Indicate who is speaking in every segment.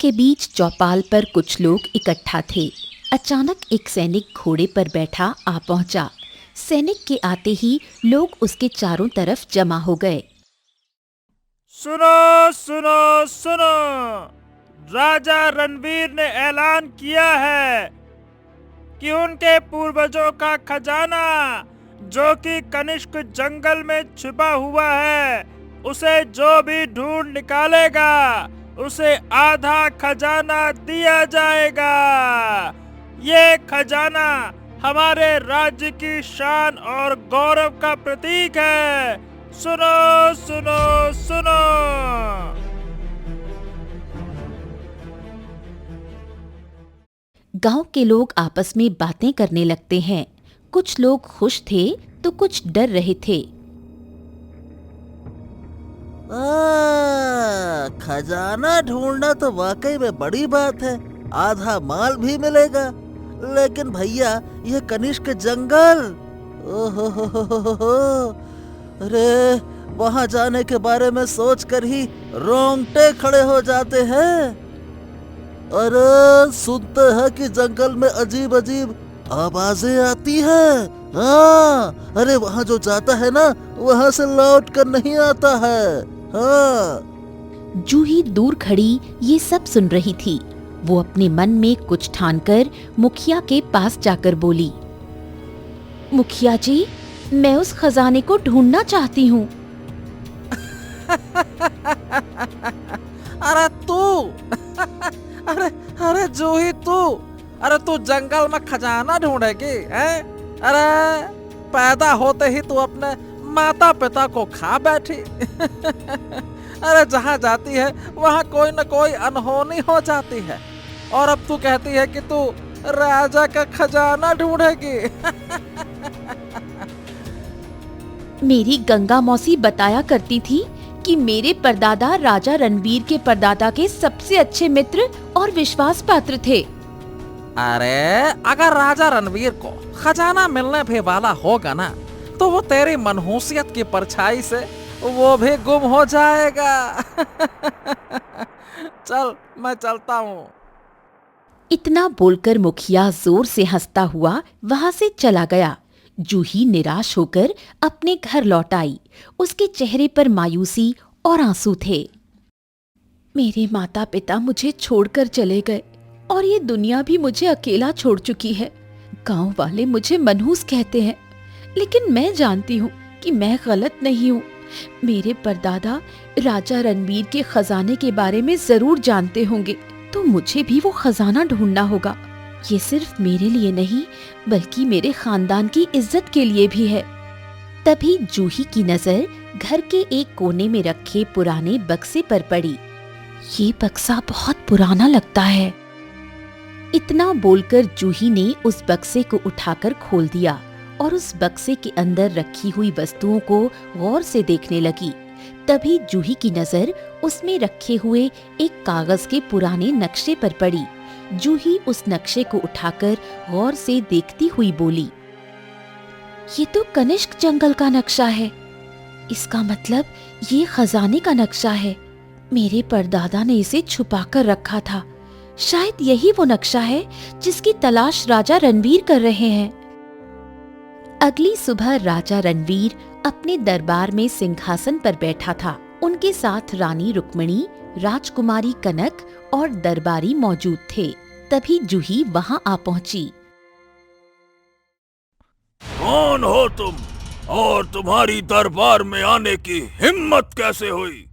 Speaker 1: के बीच चौपाल पर कुछ लोग इकट्ठा थे। अचानक एक सैनिक घोड़े पर बैठा आ पहुंचा। सैनिक के आते ही लोग उसके चारों तरफ जमा हो गए।
Speaker 2: सुनो सुनो सुनो, राजा रणवीर ने ऐलान किया है कि उनके पूर्वजों का खजाना जो कि कनिष्क जंगल में छिपा हुआ है, उसे जो भी ढूंढ निकालेगा उसे आधा खजाना दिया जाएगा। ये खजाना हमारे राज्य की शान और गौरव का प्रतीक है। सुनो सुनो सुनो।
Speaker 1: गांव के लोग आपस में बातें करने लगते हैं। कुछ लोग खुश थे तो कुछ डर रहे थे।
Speaker 3: खजाना ढूंढना तो वाकई में बड़ी बात है, आधा माल भी मिलेगा। लेकिन भैया, ये कनिष्क जंगल, ओहो, अरे वहां जाने के बारे में सोचकर ही रोंगटे खड़े हो जाते हैं। अरे सुनते हैं कि जंगल में अजीब अजीब आवाजें आती हैं। हाँ, अरे वहाँ जो जाता है ना, वहाँ से लौट कर नहीं आता है। हाँ।
Speaker 1: जूही दूर खड़ी ये सब सुन रही थी। वो अपने मन में कुछ ठानकर मुखिया के पास जाकर बोली, मुखिया जी, मैं उस खजाने को ढूंढना चाहती हूँ।
Speaker 4: अरे तू अरे अरे जूही, तू जंगल में खजाना ढूंढेगी हैं? अरे पैदा होते ही तू अपने माता पिता को खा बैठी। अरे जहाँ जाती है वहाँ कोई न कोई अनहोनी हो जाती है, और अब तू कहती है कि तू राजा का खजाना ढूंढेगी।
Speaker 1: मेरी गंगा मौसी बताया करती थी कि मेरे परदादा राजा रणवीर के परदादा के सबसे अच्छे मित्र और विश्वास पात्र थे।
Speaker 4: अरे अगर राजा रणवीर को खजाना मिलने भी वाला होगा ना, तो वो तेरी मनहूसियत की परछाई से वो भी गुम हो जाएगा। चल, मैं चलता हूँ।
Speaker 1: इतना बोलकर मुखिया जोर से हंसता हुआ वहां से चला गया। जूही निराश होकर अपने घर लौट आई। उसके चेहरे पर मायूसी और आंसू थे। मेरे माता पिता मुझे छोड़कर चले गए और ये दुनिया भी मुझे अकेला छोड़ चुकी है। गांव वाले मुझे मनहूस कहते हैं, लेकिन मैं जानती हूँ कि मैं गलत नहीं हूँ। मेरे परदादा राजा रणवीर के खजाने के बारे में जरूर जानते होंगे, तो मुझे भी वो खजाना ढूंढना होगा। ये सिर्फ मेरे लिए नहीं, बल्कि मेरे खानदान की इज्जत के लिए भी है। तभी जूही की नजर घर के एक कोने में रखे पुराने बक्से पर पड़ी। ये बक्सा बहुत पुराना लगता है। इतना बोलकर जूही ने उस बक्से को उठाकर खोल दिया और उस बक्से के अंदर रखी हुई वस्तुओं को गौर से देखने लगी। तभी जूही की नजर उसमें रखे हुए एक कागज के पुराने नक्शे पर पड़ी। जूही उस नक्शे को उठाकर गौर से देखती हुई बोली, ये तो कनिष्क जंगल का नक्शा है। इसका मतलब ये खजाने का नक्शा है। मेरे परदादा ने इसे छुपाकर रखा था। शायद यही वो नक्शा है जिसकी तलाश राजा रणवीर कर रहे हैं। अगली सुबह राजा रणवीर अपने दरबार में सिंहासन पर बैठा था। उनके साथ रानी रुक्मिणी, राजकुमारी कनक और दरबारी मौजूद थे। तभी जूही वहां आ पहुंची।
Speaker 2: कौन हो तुम और तुम्हारी दरबार में आने की हिम्मत कैसे हुई?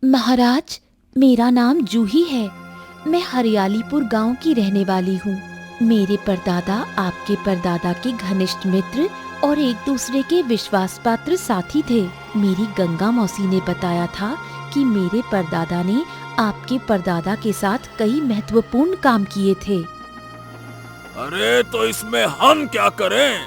Speaker 1: महाराज, मेरा नाम जूही है। मैं हरियालीपुर गांव की रहने वाली हूँ। मेरे परदादा आपके परदादा के घनिष्ठ मित्र और एक दूसरे के विश्वास पात्र साथी थे। मेरी गंगा मौसी ने बताया था कि मेरे परदादा ने आपके परदादा के साथ कई महत्वपूर्ण काम किए थे।
Speaker 2: अरे तो इसमें हम क्या करें?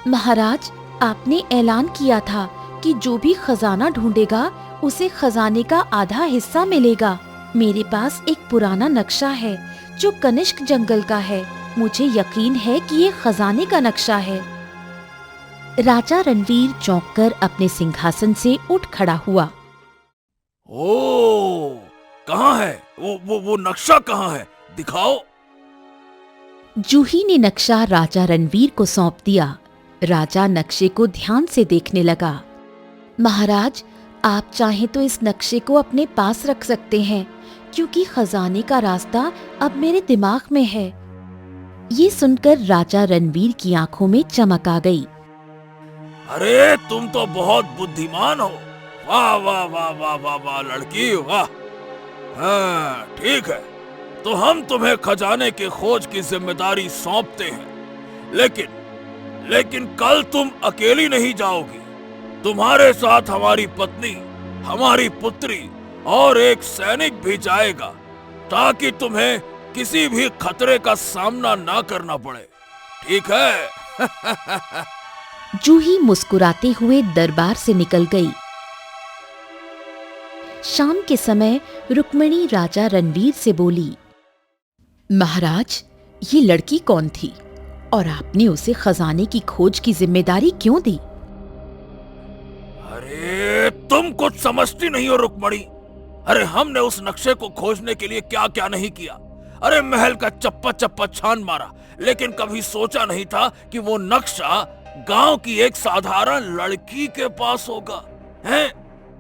Speaker 1: महाराज, आपने ऐलान किया था कि जो भी खजाना ढूंढेगा उसे खजाने का आधा हिस्सा मिलेगा। मेरे पास एक पुराना नक्शा है जो कनिष्क जंगल का है। मुझे यकीन है कि ये खजाने का नक्शा है। राजा रणवीर चौंककर अपने सिंहासन से उठ खड़ा हुआ।
Speaker 2: ओ, कहाँ है वो नक्शा कहाँ है? दिखाओ।
Speaker 1: जूही ने नक्शा राजा रणवीर को सौंप दिया। राजा नक्शे को ध्यान से देखने लगा। महाराज, आप चाहें तो इस नक्शे को अपने पास रख सकते हैं, क्योंकि खजाने का रास्ता अब मेरे दिमाग में है। ये सुनकर राजा रणवीर की आंखों में चमक आ गई।
Speaker 2: अरे तुम तो बहुत बुद्धिमान हो। वाह वाह वाह वाह वाह वाह लड़की, वाह। हाँ ठीक है, तो हम तुम्हें खजाने की खोज की जिम्मेदारी सौंपते हैं, लेकिन कल तुम अकेली नहीं जाओगी। तुम्हारे साथ हमारी पत्नी, हमारी पुत्री और एक सैनिक भी जाएगा, ताकि तुम्हें किसी भी खतरे का सामना ना करना पड़े। ठीक है?
Speaker 1: जूही मुस्कुराते हुए दरबार से निकल गई। शाम के समय रुक्मिणी राजा रणवीर से बोली, महाराज, ये लड़की कौन थी और आपने उसे खजाने की खोज की जिम्मेदारी क्यों दी?
Speaker 2: अरे तुम कुछ समझती नहीं हो रुक्मिणी। अरे हमने उस नक्शे को खोजने के लिए क्या क्या नहीं किया। अरे महल का चप्पा चप्पा छान मारा, लेकिन कभी सोचा नहीं था कि वो नक्शा गांव की एक साधारण लड़की के पास होगा। हैं?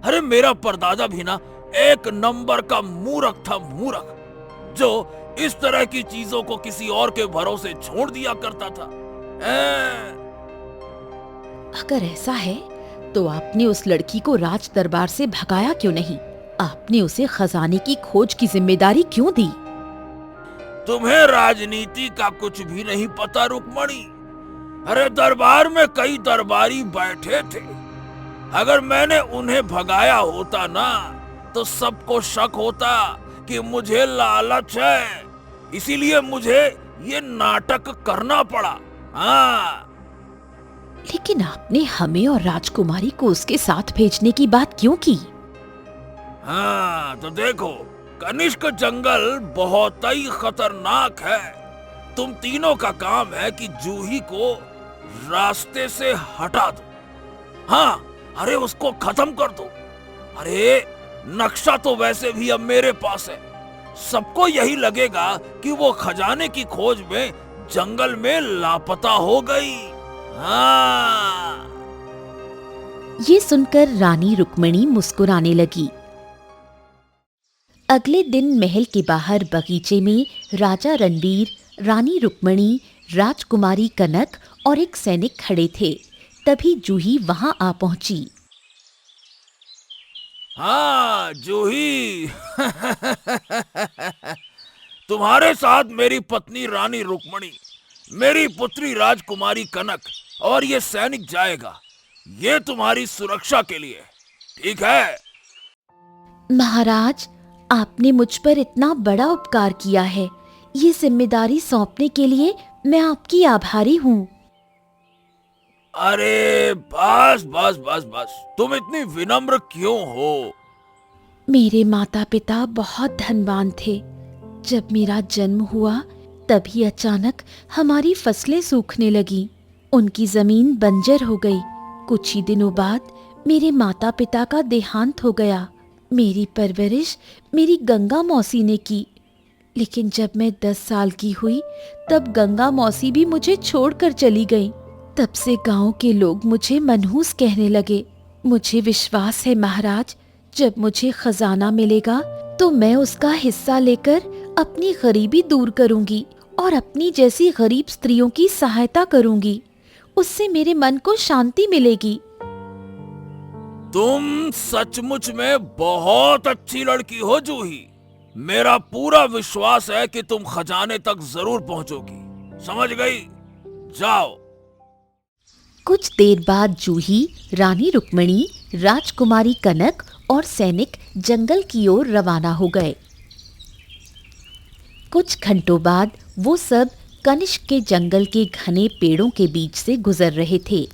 Speaker 2: अरे मेरा परदादा भी ना एक नंबर का मूर्ख था, मूर्ख, जो इस तरह की चीजों को किसी और के भरोसे छोड़ दिया करता था।
Speaker 1: अगर ऐसा है तो आपने उस लड़की को राज दरबार से भगाया क्यों नहीं? आपने उसे खजाने की खोज की जिम्मेदारी क्यों दी?
Speaker 2: तुम्हें राजनीति का कुछ भी नहीं पता रुक्मिणी। अरे दरबार में कई दरबारी बैठे थे। अगर मैंने उन्हें भगाया होता ना, तो सबको शक होता कि मुझे लालच है, इसीलिए मुझे ये नाटक करना पड़ा। हाँ।
Speaker 1: लेकिन आपने हमें और राजकुमारी को उसके साथ भेजने की बात क्यों की?
Speaker 2: हाँ तो देखो, कनिष्क जंगल बहुत ही खतरनाक है। तुम तीनों का काम है कि जूही को रास्ते से हटा दो। हाँ, अरे उसको खत्म कर दो। अरे नक्शा तो वैसे भी अब मेरे पास है। सबको यही लगेगा कि वो खजाने की खोज में जंगल में लापता हो गई। हाँ।
Speaker 1: ये सुनकर रानी रुक्मिणी मुस्कुराने लगी। अगले दिन महल के बाहर बगीचे में राजा रणवीर, रानी रुक्मिणी, राजकुमारी कनक और एक सैनिक खड़े थे। तभी जूही वहां आ पहुंची।
Speaker 2: हाँ जूही, तुम्हारे साथ मेरी पत्नी रानी रुक्मिणी, मेरी पुत्री राजकुमारी कनक और ये सैनिक जाएगा। ये तुम्हारी सुरक्षा के लिए, ठीक है?
Speaker 1: महाराज, आपने मुझ पर इतना बड़ा उपकार किया है। ये जिम्मेदारी सौंपने के लिए मैं आपकी आभारी हूँ।
Speaker 2: अरे बस बस बस बस, तुम इतनी विनम्र क्यों हो?
Speaker 1: मेरे माता पिता बहुत धनवान थे। जब मेरा जन्म हुआ तभी अचानक हमारी फसलें सूखने लगी। उनकी जमीन बंजर हो गई। कुछ ही दिनों बाद मेरे माता पिता का देहांत हो गया। मेरी परवरिश मेरी गंगा मौसी ने की, लेकिन जब मैं 10 साल की हुई तब गंगा मौसी भी मुझे छोड़कर चली गई। तब से गांव के लोग मुझे मनहूस कहने लगे। मुझे विश्वास है महाराज, जब मुझे खजाना मिलेगा तो मैं उसका हिस्सा लेकर अपनी गरीबी दूर करूंगी और अपनी जैसी गरीब स्त्रियों की सहायता करूंगी। उससे मेरे मन को शांति मिलेगी।
Speaker 2: तुम सचमुच में बहुत अच्छी लड़की हो जूही। मेरा पूरा विश्वास है कि तुम खजाने तक जरूर पहुंचोगी। समझ गई? जाओ।
Speaker 1: कुछ देर बाद जूही, रानी रुक्मिणी, राजकुमारी कनक और सैनिक जंगल की ओर रवाना हो गए। कुछ घंटों बाद वो सब कनिष्क के जंगल के घने पेड़ों के बीच से गुजर रहे थे।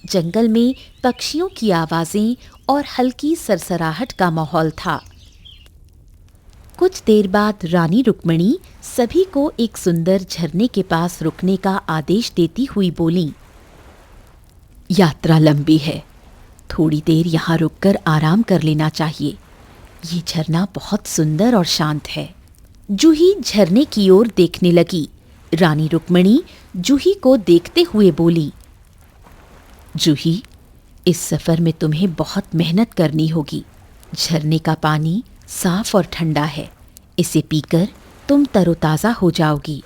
Speaker 1: जंगल में पक्षियों की आवाजें और हल्की सरसराहट का माहौल था। कुछ देर बाद रानी रुक्मिणी सभी को एक सुंदर झरने के पास रुकने का आदेश देती हुई बोली, यात्रा लंबी है, थोड़ी देर यहाँ रुककर आराम कर लेना चाहिए। ये झरना बहुत सुंदर और शांत है। जूही झरने की ओर देखने लगी। रानी रुक्मिणी जूही को देखते हुए बोली, जूही, इस सफर में तुम्हें बहुत मेहनत करनी होगी। झरने का पानी साफ और ठंडा है, इसे पीकर तुम तरोताजा हो जाओगी।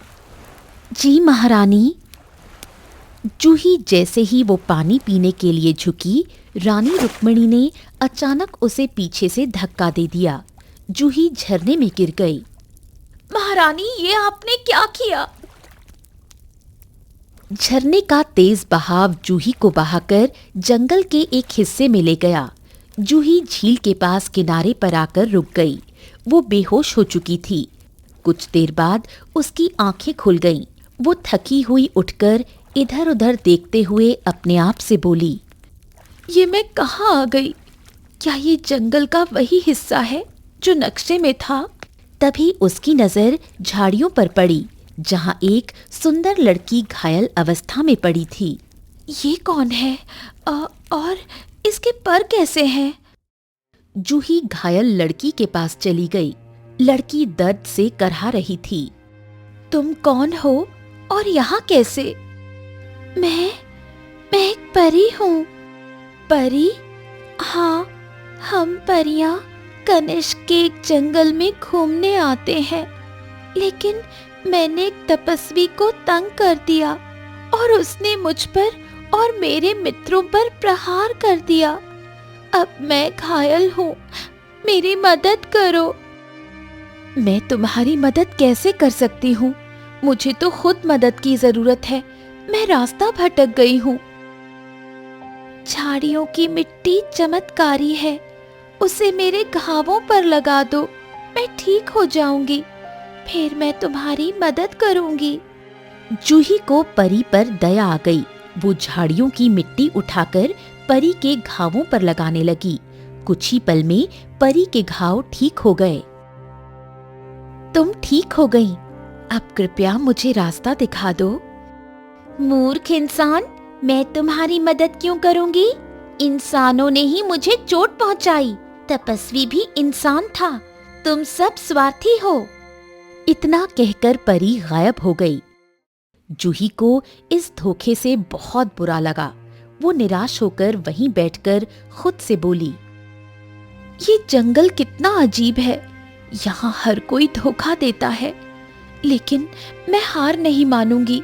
Speaker 1: जी महारानी। जूही जैसे ही वो पानी पीने के लिए झुकी, रानी रुक्मिणी ने अचानक उसे पीछे से धक्का दे दिया। जूही झरने में गिर गई। महारानी, ये आपने क्या किया? झरने का तेज बहाव जूही को बहाकर जंगल के एक हिस्से में ले गया। जूही झील के पास किनारे पर आकर रुक गई। वो बेहोश हो चुकी थी। कुछ देर बाद उसकी आंखें खुल गईं। वो थकी हुई उठकर इधर-उधर देखते हुए अपने आप से बोली, ये मैं कहाँ आ गई? क्या ये जंगल का वही हिस्सा है जो नक्शे में था? तभी उसकी नजर झाड़ियों पर पड़ी, जहां एक सुंदर लड़की घायल अवस्था में पड़ी थी। ये कौन है और इसके पर कैसे हैं? जूही घायल लड़की के पास चली गई। लड़की दर्द से करहा रही थी। तुम कौन हो और यहाँ कैसे? मैं एक परी हूँ। परी? हाँ, हम परियां कनिष्क के एक जंगल में घूमने आते हैं, लेकिन मैंने एक तपस्वी को तंग कर दिया और उसने मुझ पर और मेरे मित्रों पर प्रहार कर दिया। अब मैं घायल हूँ, मेरी मदद करो। मैं तुम्हारी मदद कैसे कर सकती हूँ? मुझे तो खुद मदद की जरूरत है। मैं रास्ता भटक गई हूँ। झाड़ियों की मिट्टी चमत्कारी है, उसे मेरे घावों पर लगा दो, मैं ठीक हो जाऊंगी। फिर मैं तुम्हारी मदद करूंगी। जूही को परी पर दया आ गई। वो झाड़ियों की मिट्टी उठाकर परी के घावों पर लगाने लगी। कुछ ही पल में परी के घाव ठीक हो गए। तुम ठीक हो गई, अब कृपया मुझे रास्ता दिखा दो। मूर्ख इंसान, मैं तुम्हारी मदद क्यों करूंगी? इंसानों ने ही मुझे चोट पहुंचाई। तपस्वी भी इंसान था। तुम सब स्वार्थी हो। इतना कहकर परी गायब हो गई। जूही को इस धोखे से बहुत बुरा लगा। वो निराश होकर वहीं बैठकर खुद से बोली, ये जंगल कितना अजीब है। यहाँ हर कोई धोखा देता है, लेकिन मैं हार नहीं मानूंगी।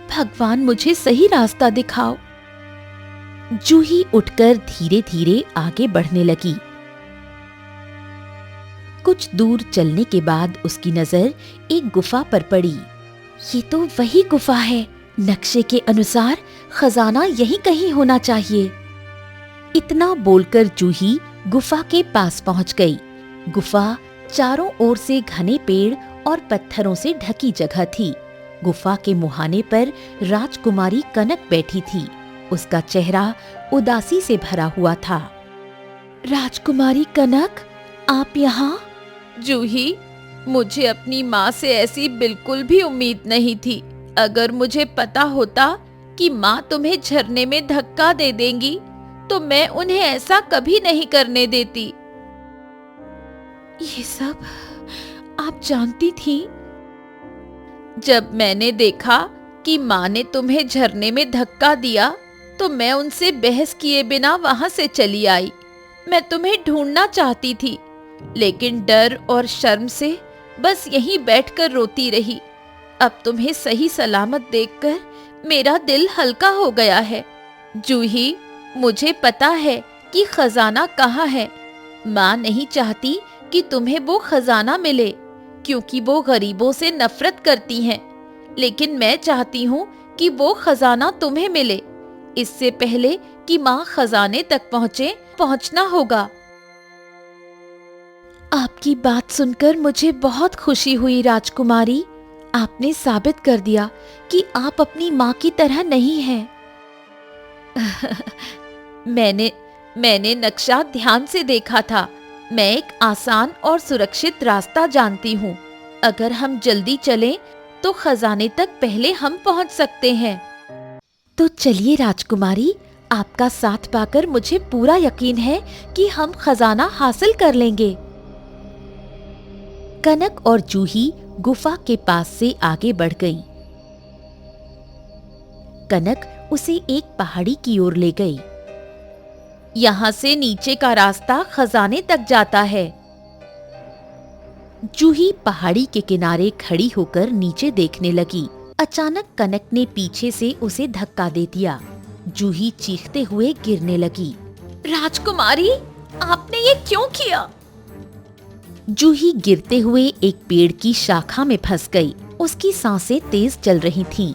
Speaker 1: भगवान, मुझे सही रास्ता दिखाओ। जूही उठकर धीरे धीरे आगे बढ़ने लगी। कुछ दूर चलने के बाद उसकी नजर एक गुफा पर पड़ी। ये तो वही गुफा है। नक्शे के अनुसार खजाना यहीं कहीं होना चाहिए। इतना बोलकर जूही गुफा के पास पहुंच गई। गुफा चारों ओर से घने पेड़ और पत्थरों से ढकी जगह थी। गुफा के मुहाने पर राजकुमारी कनक बैठी थी। उसका चेहरा उदासी से भरा हुआ था। राजकुमारी कनक, आप यहाँ? जूही, मुझे अपनी माँ से ऐसी बिल्कुल भी उम्मीद नहीं थी। अगर मुझे पता होता कि माँ तुम्हें झरने में धक्का दे देंगी, तो मैं उन्हें ऐसा कभी नहीं करने देती। ये सब आप जानती थी? जब मैंने देखा कि माँ ने तुम्हें झरने में धक्का दिया, तो मैं उनसे बहस किए बिना वहां से चली आई। मैं तुम्हें ढूंढना चाहती थी, लेकिन डर और शर्म से बस यहीं बैठकर रोती रही। अब तुम्हें सही सलामत देखकर मेरा दिल हल्का हो गया है। जूही, मुझे पता है कि खजाना कहाँ है। माँ नहीं चाहती कि तुम्हें वो खजाना मिले, क्योंकि वो गरीबों से नफरत करती हैं। लेकिन मैं चाहती हूँ कि वो खजाना तुम्हें मिले। इससे पहले कि माँ खजाने तक पहुँचना होगा। आपकी बात सुनकर मुझे बहुत खुशी हुई राजकुमारी। आपने साबित कर दिया कि आप अपनी माँ की तरह नहीं हैं। मैंने नक्शा ध्यान से देखा था। मैं एक आसान और सुरक्षित रास्ता जानती हूँ। अगर हम जल्दी चलें तो खजाने तक पहले हम पहुँच सकते हैं। तो चलिए राजकुमारी, आपका साथ पाकर मुझे पूरा यकीन है कि हम खजाना हासिल कर लेंगे। कनक और जूही गुफा के पास से आगे बढ़ गई। कनक उसे एक पहाड़ी की ओर ले गई। यहाँ से नीचे का रास्ता खजाने तक जाता है। जूही पहाड़ी के किनारे खड़ी होकर नीचे देखने लगी। अचानक कनक ने पीछे से उसे धक्का दे दिया। जूही चीखते हुए गिरने लगी। राजकुमारी, आपने ये क्यों किया? जूही गिरते हुए एक पेड़ की शाखा में फंस गई। उसकी सांसें तेज चल रही थीं।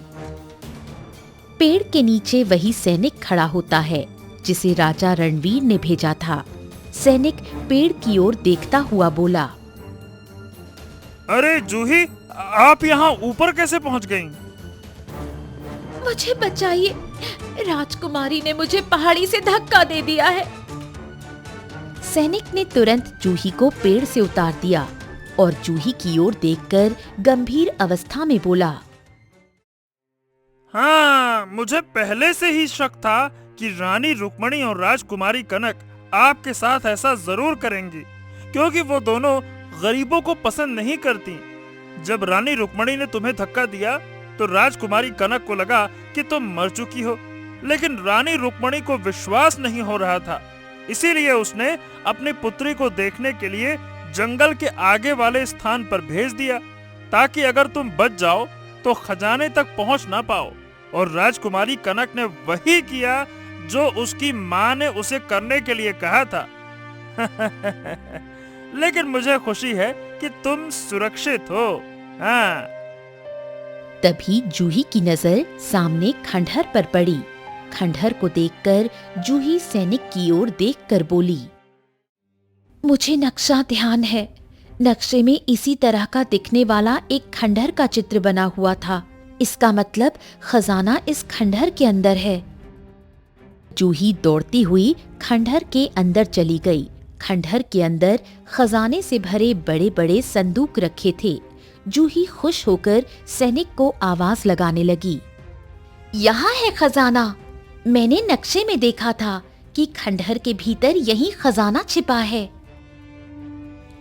Speaker 1: पेड़ के नीचे वही सैनिक खड़ा होता है जिसे राजा रणवीर ने भेजा था। सैनिक पेड़ की ओर देखता हुआ बोला,
Speaker 5: अरे जूही, आप यहाँ ऊपर कैसे पहुँच गईं?
Speaker 1: मुझे बचाइए, राजकुमारी ने मुझे पहाड़ी से धक्का दे दिया है। सैनिक ने तुरंत जूही को पेड़ से उतार दिया और जूही की ओर देखकर गंभीर अवस्था में बोला,
Speaker 5: हाँ, मुझे पहले से ही शक था कि रानी रुक्मणी और राजकुमारी कनक आपके साथ ऐसा जरूर करेंगी, क्योंकि वो दोनों गरीबों को पसंद नहीं करती। जब रानी रुक्मणी ने तुम्हें धक्का दिया तो राजकुमारी कनक को लगा कि तुम मर चुकी हो, लेकिन रानी रुक्मणी को विश्वास नहीं हो रहा था। इसीलिए उसने अपनी पुत्री को देखने के लिए जंगल के आगे वाले स्थान पर भेज दिया, ताकि अगर तुम बच जाओ तो खजाने तक पहुंच ना पाओ। और राजकुमारी कनक ने वही किया जो उसकी माँ ने उसे करने के लिए कहा था। लेकिन मुझे खुशी है कि तुम सुरक्षित हो। हाँ।
Speaker 1: तभी जूही की नजर सामने खंडहर पर पड़ी। खंडहर को देखकर जूही सैनिक की ओर देखकर बोली, मुझे नक्शा ध्यान है। नक्शे में इसी तरह का दिखने वाला एक खंडहर का चित्र बना हुआ था। इसका मतलब खजाना इस खंडहर के अंदर है। जूही दौड़ती हुई खंडहर के अंदर चली गई। खंडहर के अंदर खजाने से भरे बड़े बड़े संदूक रखे थे। जूही खुश होकर सैनिक को आवाज लगाने लगी, यहाँ है खजाना। मैंने नक्शे में देखा था कि खंडहर के भीतर यही खजाना छिपा है।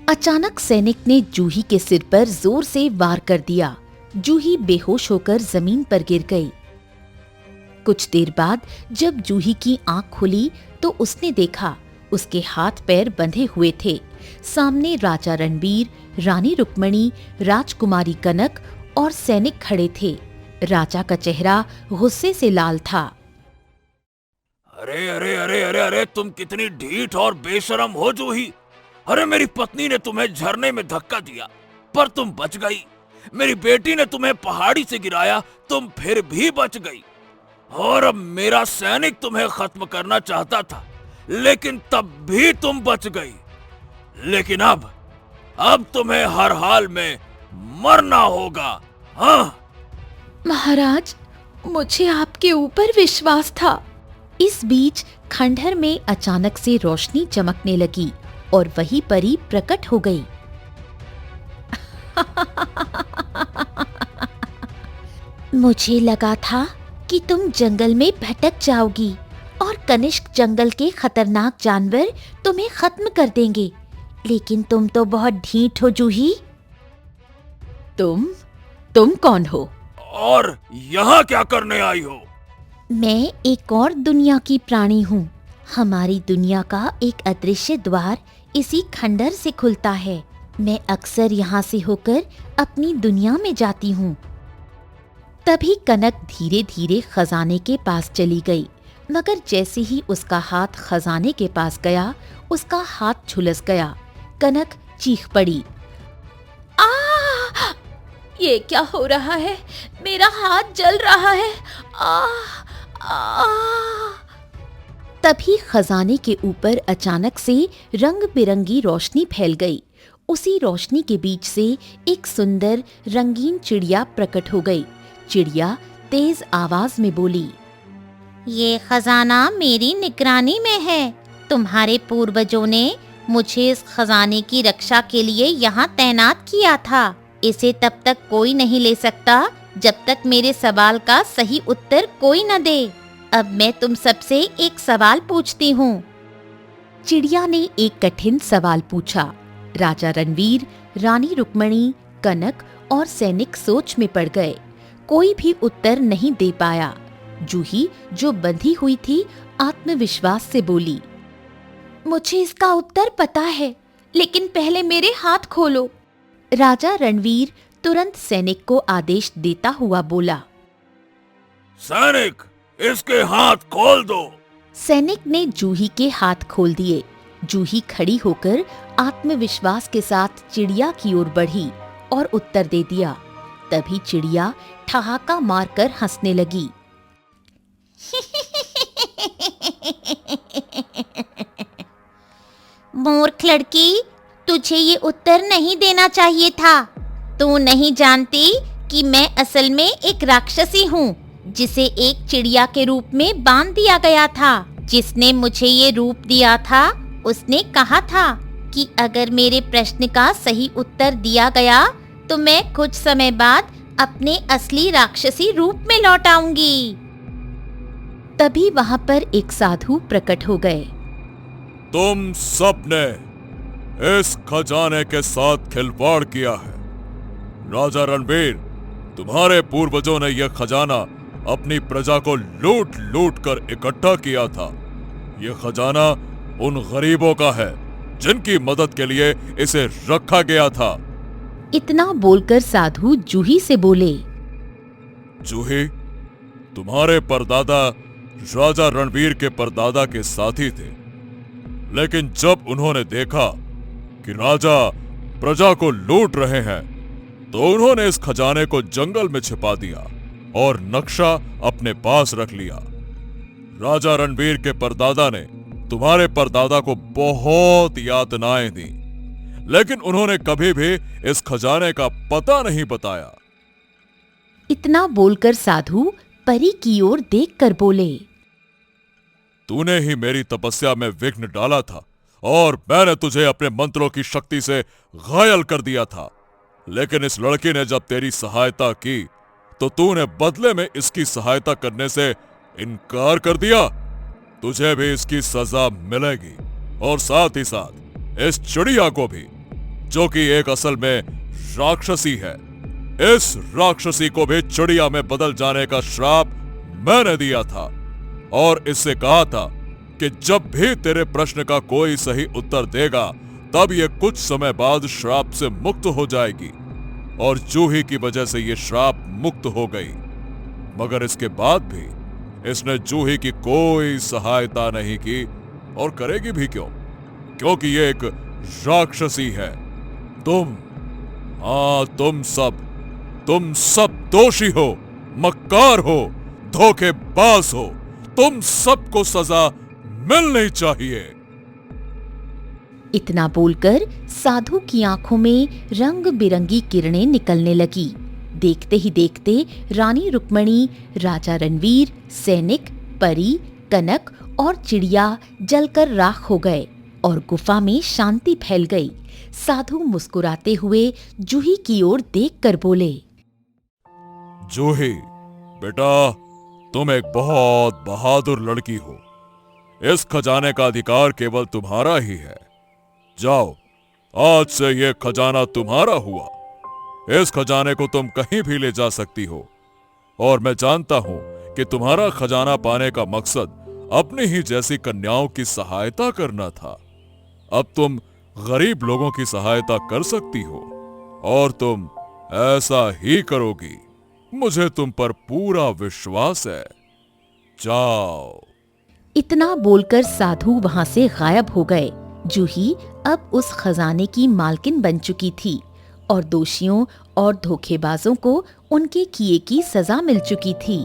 Speaker 1: अचानक सैनिक ने जूही के सिर पर जोर से वार कर दिया। जूही बेहोश होकर जमीन पर गिर गई। कुछ देर बाद जब जूही की आंख खुली तो उसने देखा उसके हाथ पैर बंधे हुए थे। सामने राजा रणबीर, रानी रुक्मणी, राजकुमारी कनक और सैनिक खड़े थे। राजा का चेहरा गुस्से से लाल था।
Speaker 2: अरे अरे अरे अरे अरे, तुम कितनी ढीठ और बेशरम हो जूही। अरे मेरी पत्नी ने तुम्हें झरने में धक्का दिया पर तुम बच गई। मेरी बेटी ने तुम्हें पहाड़ी से गिराया, तुम फिर भी बच गई। और अब मेरा सैनिक तुम्हें खत्म करना चाहता था, लेकिन तब भी तुम बच गई। लेकिन अब तुम्हें हर हाल में मरना होगा। हाँ
Speaker 1: महाराज, मुझे आपके ऊपर विश्वास था। इस बीच खंडहर में अचानक से रोशनी चमकने लगी और वही परी प्रकट हो गई। मुझे लगा था कि तुम जंगल में भटक जाओगी और कनिष्क जंगल के खतरनाक जानवर तुम्हें खत्म कर देंगे, लेकिन तुम तो बहुत ढीठ हो जूही। तुम कौन हो?
Speaker 2: और यहाँ क्या करने आई हो?
Speaker 1: मैं एक और दुनिया की प्राणी हूँ। हमारी दुनिया का एक अदृश्य द्वार इसी खंडहर से खुलता है। मैं अक्सर यहाँ से होकर अपनी दुनिया में जाती हूँ। तभी कनक धीरे धीरे खजाने के पास चली गई, मगर जैसे ही उसका हाथ खजाने के पास गया, उसका हाथ झुलस गया। कनक चीख पड़ी, आ! ये क्या हो रहा है? मेरा हाथ जल रहा है। आ! आ! तभी खजाने के ऊपर अचानक से रंग बिरंगी रोशनी फैल गई। उसी रोशनी के बीच से एक सुंदर रंगीन चिड़िया प्रकट हो गई। चिड़िया तेज आवाज में बोली, ये खजाना मेरी निगरानी में है। तुम्हारे पूर्वजों ने मुझे इस खजाने की रक्षा के लिए यहाँ तैनात किया था। इसे तब तक कोई नहीं ले सकता जब तक मेरे सवाल का सही उत्तर कोई न दे। अब मैं तुम सबसे एक सवाल पूछती हूँ। चिड़िया ने एक कठिन सवाल पूछा। राजा रणवीर, रानी रुक्मणी, कनक और सैनिक सोच में पड़ गए। कोई भी उत्तर नहीं दे पाया। जूही, जो बंधी हुई थी, आत्मविश्वास से बोली, मुझे इसका उत्तर पता है, लेकिन पहले मेरे हाथ खोलो। राजा रणवीर तुरंत सैनिक को आदेश देता हुआ बोला,
Speaker 2: सैनिक, इसके हाथ खोल दो।
Speaker 1: सैनिक ने जूही के हाथ खोल दिए। जूही खड़ी होकर आत्मविश्वास के साथ चिड़िया की ओर बढ़ी और उत्तर दे दिया। तभी चिड़िया ठहाका मारकर हंसने लगी। मूर्ख लड़की, तुझे ये उत्तर नहीं देना चाहिए था। तू नहीं जानती कि मैं असल में एक राक्षसी हूँ, जिसे एक चिड़िया के रूप में बांध दिया गया था। जिसने मुझे ये रूप दिया था, उसने कहा था कि अगर मेरे प्रश्न का सही उत्तर दिया गया तो मैं कुछ समय बाद अपने असली राक्षसी रूप में लौट आऊंगी। तभी वहां पर एक साधु प्रकट हो गए।
Speaker 2: तुम सब ने इस खजाने के साथ खिलवाड़ किया है। राजा रणवीर, तुम्हारे पूर्वजों ने यह खजाना अपनी प्रजा को लूट लूट कर इकट्ठा किया था। यह खजाना उन गरीबों का है जिनकी मदद के लिए इसे रखा गया था।
Speaker 1: इतना बोलकर साधु जूही से बोले,
Speaker 2: जूही, तुम्हारे परदादा राजा रणवीर के परदादा के साथी थे, लेकिन जब उन्होंने देखा कि राजा प्रजा को लूट रहे हैं, तो उन्होंने इस खजाने को जंगल में छिपा दिया और नक्शा अपने पास रख लिया। राजा रणवीर के परदादा ने तुम्हारे परदादा को बहुत यातनाएं दी, लेकिन उन्होंने कभी भी इस खजाने का पता नहीं बताया।
Speaker 1: इतना बोलकर साधु परी की ओर देखकर बोले,
Speaker 2: तूने ही मेरी तपस्या में विघ्न डाला था और मैंने तुझे अपने मंत्रों की शक्ति से घायल कर दिया था। लेकिन इस लड़की ने जब तेरी सहायता की, तो तूने बदले में इसकी सहायता करने से इनकार कर दिया। तुझे भी इसकी सजा मिलेगी, और साथ ही साथ इस चिड़िया को भी, जो कि एक असल में राक्षसी है। इस राक्षसी को भी चिड़िया में बदल जाने का श्राप मैंने दिया था और इससे कहा था कि जब भी तेरे प्रश्न का कोई सही उत्तर देगा, तब ये कुछ समय बाद श्राप से मुक्त हो जाएगी। और जूही की वजह से ये श्राप मुक्त हो गई। मगर इसके बाद भी इसने जूही की कोई सहायता नहीं की, और करेगी भी क्यों, क्योंकि ये एक राक्षसी है। तुम सब दोषी हो, मक्कार हो, धोखेबाज हो। तुम सबको सजा मिलनी चाहिए।
Speaker 1: इतना बोलकर साधु की आंखों में रंग बिरंगी किरणें निकलने लगी। देखते ही देखते रानी रुक्मणी, राजा रणवीर, सैनिक, परी, कनक और चिड़िया जलकर राख हो गए और गुफा में शांति फैल गई। साधु मुस्कुराते हुए जूही की ओर देखकर बोले,
Speaker 2: जूही बेटा, तुम एक बहुत बहादुर लड़की हो। इस खजाने का अधिकार केवल तुम्हारा ही है। जाओ, आज से यह खजाना तुम्हारा हुआ। इस खजाने को तुम कहीं भी ले जा सकती हो, और मैं जानता हूं कि तुम्हारा खजाना पाने का मकसद अपनी ही जैसी कन्याओं की सहायता करना था। अब तुम गरीब लोगों की सहायता कर सकती हो, और तुम ऐसा ही करोगी। मुझे तुम पर पूरा विश्वास है। जाओ।
Speaker 1: इतना बोलकर साधु वहां से गायब हो गए। जूही अब उस खजाने की मालकिन बन चुकी थी और दोषियों और धोखेबाजों को उनके किए की सजा मिल चुकी थी।